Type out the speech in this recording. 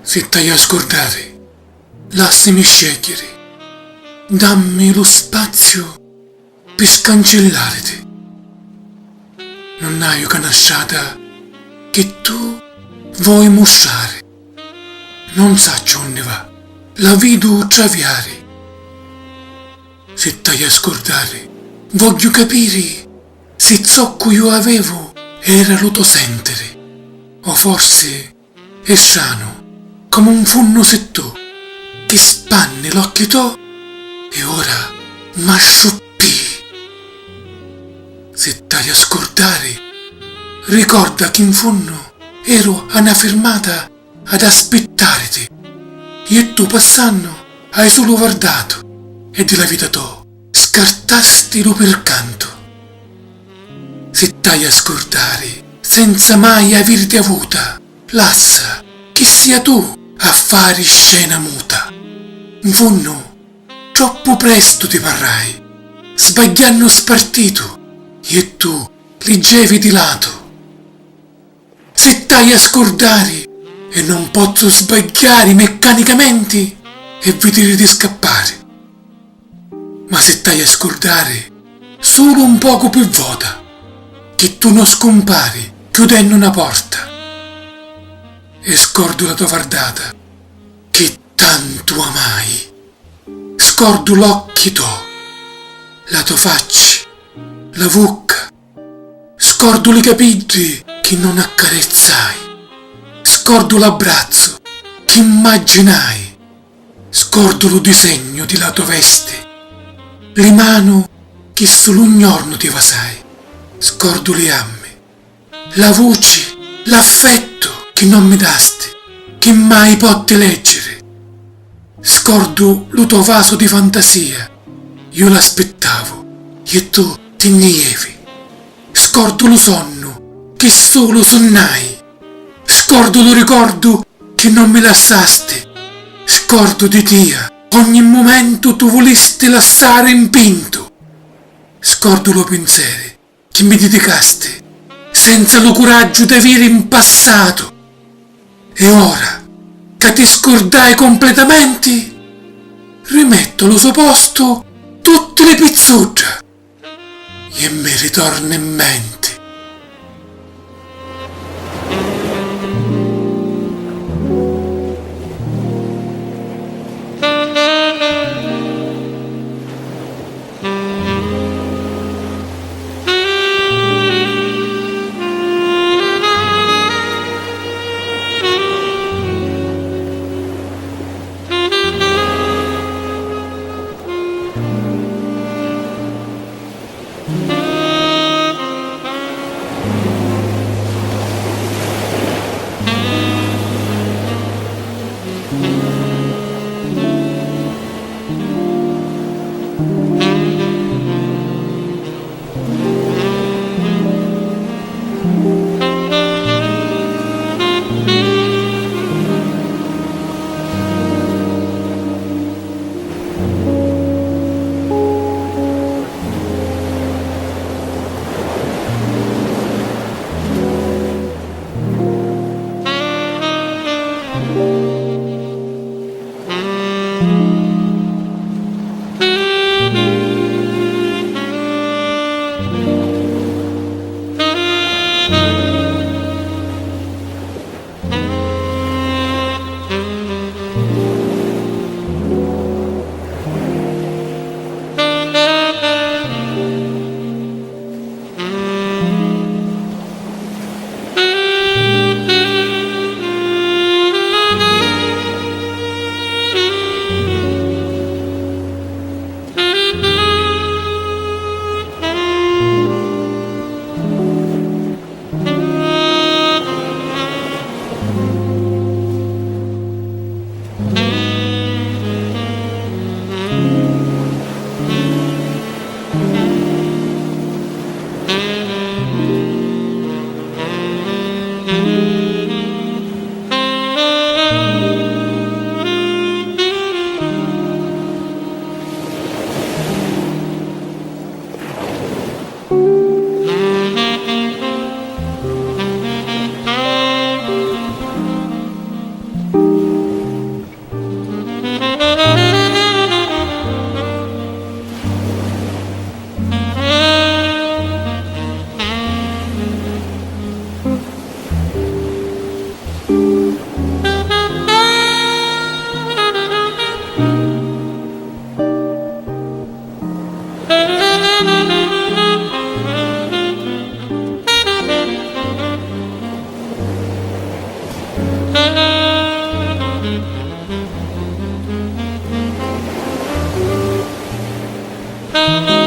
Se t'hai a scordare, lasciami scegliere. Dammi lo spazio per scancellarti. Non hai una nasciata che tu vuoi mostrare. Non saccio onde va, la vedo traviare. Se t'hai a scordare, voglio capire se ciò che io avevo era lo tuo sentire, o forse è strano come un funno se tu che spanne l'occhio tu e ora m'asciuppi. Se t'hai a scordare, ricorda che in fondo ero a una fermata ad aspettarti e tu passando hai solo guardato e della vita tu scartasti lo percanto. Se t'hai a scordare senza mai averti avuta, lascia che sia tu a fare scena muta. In fondo troppo presto ti parrai, sbagliando spartito e tu leggevi di lato. Se t'hai a scordare e non posso sbagliare meccanicamente e vedere di scappare. Ma se t'hai a scordare solo un poco più vuota, che tu non scompari chiudendo una porta. E scordo la tua guardata che tanto amai. Scordo l'occhio tuo, la tua faccia, la bocca. Scordo i capelli che non accarezzai. Scordo l'abbraccio che immaginai. Scordo lo disegno di la tua veste, le mani che solo un giorno ti vasai. Scordo le amme, la voce, l'affetto che non mi dasti, che mai potte leggere. Scordo lo tuo vaso di fantasia, io l'aspettavo e tu ti nievi. Scordo lo sonno che solo sonnai. Scordo lo ricordo che non mi lasciasti. Scordo di Dio, ogni momento tu volesti lasciare impinto. Scordo lo pensiero che mi dedicasti, senza lo coraggio di avere in passato. E ora, che ti scordai completamente, rimetto al suo posto tutte le pizzucce e mi ritorna in mente. Ciao.